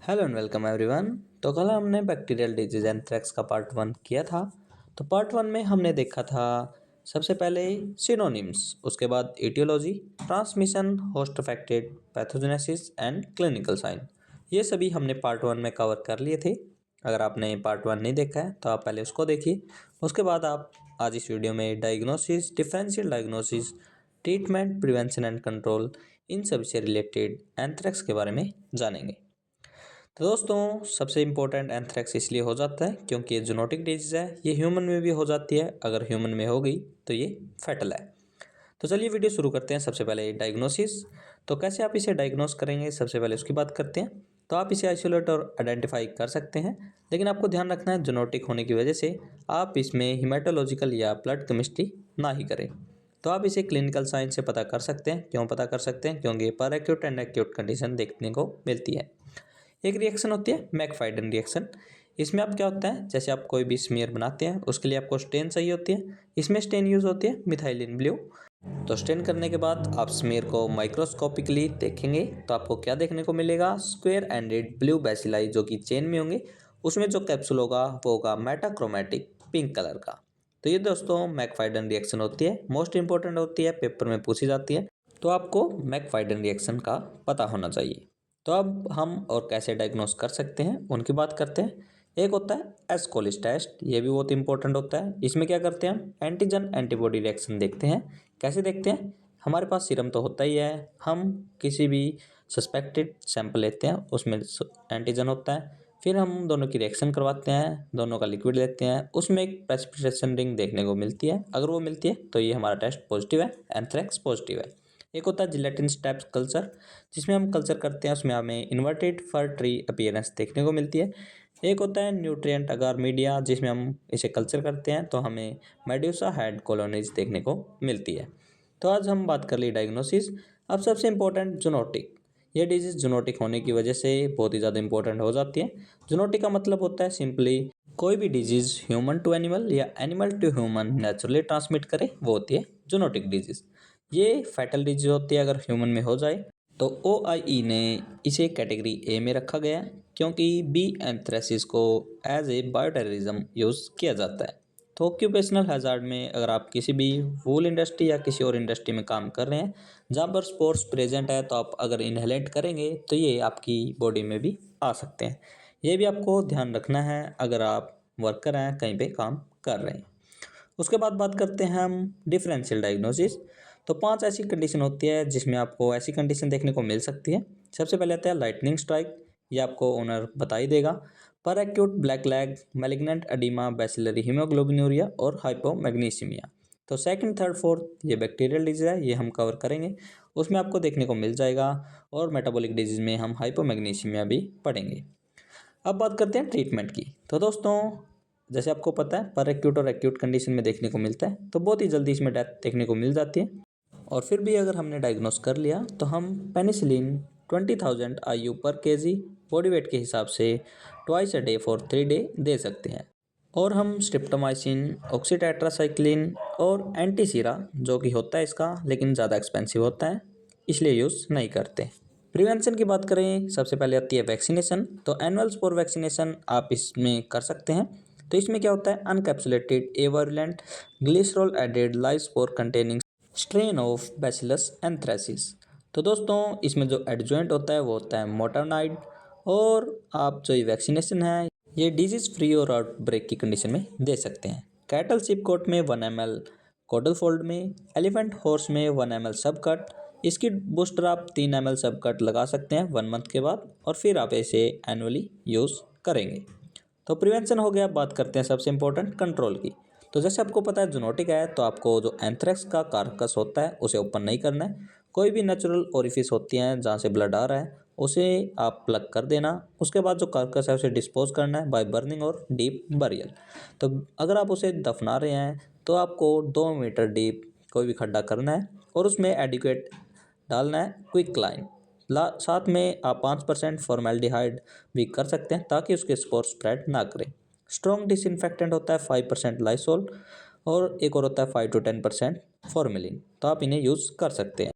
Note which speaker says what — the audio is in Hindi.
Speaker 1: Hello and welcome everyone. तो कल हमने बैक्टीरियल डिजीज एंथ्रेक्स का पार्ट 1 किया था। तो पार्ट 1 में हमने देखा था सबसे पहले सिनोनिम्स, उसके बाद aetiology, transmission, host affected, pathogenesis and clinical sign. ये सभी हमने पार्ट 1 में कवर कर लिए थे। अगर आपने पार्ट 1 नहीं देखा है तो आप पहले उसको देखिए। उसके बाद आप आज इस वीडियो में diagnosis, differential diagnosis, treatment, prevention and control, इन सब से रिलेटेड एंथ्रेक्स के बारे में जानेंगे। तो दोस्तों, सबसे इम्पोर्टेंट एंथ्रेक्स इसलिए हो जाता है क्योंकि ये जूनोटिक डिजीज़ है। ये ह्यूमन में भी हो जाती है। अगर ह्यूमन में हो गई तो ये फैटल है। तो चलिए वीडियो शुरू करते हैं। सबसे पहले डायग्नोसिस। तो कैसे आप इसे डायग्नोस करेंगे, सबसे पहले उसकी बात करते हैं। तो आप इसे आइसोलेट और आइडेंटिफाई कर सकते हैं, लेकिन आपको ध्यान रखना है जूनोटिक होने की वजह से आप इसमें हिमेटोलॉजिकल या ब्लड केमिस्ट्री ना ही करें। तो आप इसे क्लिनिकल साइन से पता कर सकते हैं। क्यों पता कर सकते हैं? क्योंकि पर एक्यूट एंड एक्यूट कंडीशन देखने को मिलती है। एक रिएक्शन होती है मैकफाइडन रिएक्शन। इसमें आप क्या होता है, जैसे आप कोई भी स्मीयर बनाते हैं उसके लिए आपको स्टेन चाहिए होती है। इसमें स्टेन यूज होती है मिथाइलिन ब्लू। तो स्टेन करने के बाद आप स्मीयर को माइक्रोस्कोपिकली देखेंगे तो आपको क्या देखने को मिलेगा? स्क्वायर एंडेड ब्लू बैसिलाई जो कि चेन में होंगे। उसमें जो कैप्सूल होगा वो होगा मेटाक्रोमेटिक पिंक कलर का। तो ये दोस्तों मैकफाइडन रिएक्शन होती है, मोस्ट इंपॉर्टेंट होती है, पेपर में पूछी जाती है। तो आपको मैकफाइडन रिएक्शन का पता होना चाहिए। तो अब हम और कैसे डायग्नोस कर सकते हैं उनकी बात करते हैं। एक होता है एस्कोलिस टेस्ट, ये भी बहुत इंपॉर्टेंट होता है। इसमें क्या करते हैं हम? एंटीजन एंटीबॉडी रिएक्शन देखते हैं। कैसे देखते हैं? हमारे पास सीरम तो होता ही है, हम किसी भी सस्पेक्टेड सैंपल लेते हैं, उसमें एंटीजन होता है। फिर हम दोनों की रिएक्शन करवाते हैं, दोनों का लिक्विड लेते हैं, उसमें एक प्रेसिपिटेशन रिंग देखने को मिलती है। अगर वो मिलती है तो ये हमारा टेस्ट पॉजिटिव है, एंथ्रेक्स पॉजिटिव है। एक होता है जिलेटिन स्टेप्स कल्चर, जिसमें हम कल्चर करते हैं, उसमें हमें इन्वर्टेड फर ट्री अपीयरेंस देखने को मिलती है। एक होता है न्यूट्रिएंट अगार मीडिया, जिसमें हम इसे कल्चर करते हैं तो हमें मेड्यूसा हेड कॉलोनीज देखने को मिलती है। तो आज हम बात कर ली डायग्नोसिस। अब सबसे इम्पोर्टेंट जूनोटिक। ये डिजीज जूनोटिक होने की वजह से बहुत ही ज़्यादा इंपॉर्टेंट हो जाती है। जूनोटिक का मतलब होता है सिंपली कोई भी डिजीज ह्यूमन टू एनिमल या animal to human naturally transmit करे, वो होती है जूनोटिक डिजीज। ये फैटल डिजीज होती है अगर ह्यूमन में हो जाए। तो OIE ने इसे कैटेगरी ए में रखा गया है क्योंकि बी एंथ्रेसिस को एज ए बायोटेररिज्म यूज़ किया जाता है। तो ऑक्यूपेशनल हैजार्ड में अगर आप किसी भी वूल इंडस्ट्री या किसी और इंडस्ट्री में काम कर रहे हैं जहाँ पर स्पोर्स प्रेजेंट है, तो आप अगर इनहेलेट करेंगे तो ये आपकी बॉडी में भी आ सकते हैं। ये भी आपको ध्यान रखना है अगर आप वर्कर हैं, कहीं पे काम कर रहे हैं। उसके बाद बात करते हैं हम डिफरेंशियल डायग्नोसिस। तो 5 ऐसी कंडीशन होती है जिसमें आपको ऐसी कंडीशन देखने को मिल सकती है। सबसे पहले आता है लाइटनिंग स्ट्राइक, ये आपको ओनर बता ही देगा। पर acute black leg, malignant oedema, bacillary haemoglobinuria और हाइपोमैग्नीसीमिया। तो सेकंड, थर्ड, फोर्थ ये बैक्टीरियल डिजीज है, ये हम कवर करेंगे, उसमें आपको देखने को मिल जाएगा। और मेटाबॉलिक डिजीज में हम हाइपोमैग्नीसीमिया भी पढ़ेंगे। अब बात करते हैं ट्रीटमेंट की। तो दोस्तों, जैसे आपको पता है पर एक्यूट और एक्यूट कंडीशन में देखने को मिलता है, तो बहुत ही जल्दी इसमें डेथ देखने को मिल जाती है। और फिर भी अगर हमने डायग्नोस कर लिया तो हम पेनिसिलिन 20,000 IU पर केजी बॉडी वेट के हिसाब से twice a day for 3 day they सकते हैं। और हम स्ट्रिप्टोमाइसिन, ऑक्सीटेट्रासाइक्लिन और एंटीसीरा जो कि होता है इसका, लेकिन ज़्यादा एक्सपेंसिव होता है इसलिए यूज़ नहीं करते। प्रिवेंशन की बात करें, सबसे पहले आती है वैक्सीनेशन। तो एनुअल स्पोर वैक्सीनेशन आप इसमें कर सकते हैं। तो इसमें क्या होता है? Unencapsulated avirulent glycerol added live spore containing strain of bacillus anthracis. तो दोस्तों, इसमें जो एडजुवेंट होता है वो होता है मोटानाइड। और आप जो ये वैक्सीनेशन है ये डिजीज फ्री और आउटब्रेक की कंडीशन में दे सकते हैं। कैटल सिप कोट में 1 ml, कोडल फोल्ड में, एलिफेंट हॉर्स में 1 ml सब कट। इसकी बूस्टर आप 3 ml सब कट लगा सकते हैं 1 मंथ के बाद, और फिर आप इसे एनुअली यूज़ करेंगे। तो प्रिवेंशन हो गया। बात करते हैं सबसे इंपॉर्टेंट कंट्रोल की। तो जैसे आपको पता है जूनोटिक है तो आपको जो एंथ्रेक्स का कार्कस होता है उसे ओपन नहीं करना है। कोई भी नेचुरल ओरिफिस होती हैं जहाँ से ब्लड आ रहा है उसे आप प्लग कर देना। उसके बाद जो कार्कस है उसे डिस्पोज करना है बाय बर्निंग और डीप बरियल। तो अगर आप उसे दफना रहे हैं तो आपको 2 मीटर डीप कोई भी खड्डा करना है और उसमें एडिक्वेट डालना है क्विक लाइन। साथ में आप 5% फॉर्मेल्डिहाइड भी कर सकते हैं ताकि उसके स्पोर स्प्रेड ना करें। स्ट्रॉन्ग डिसइंफेक्टेंट होता है 5% लाइसोल, और एक और होता है 5 to 10% फॉर्मेलिन। तो आप इन्हें यूज़ कर सकते हैं।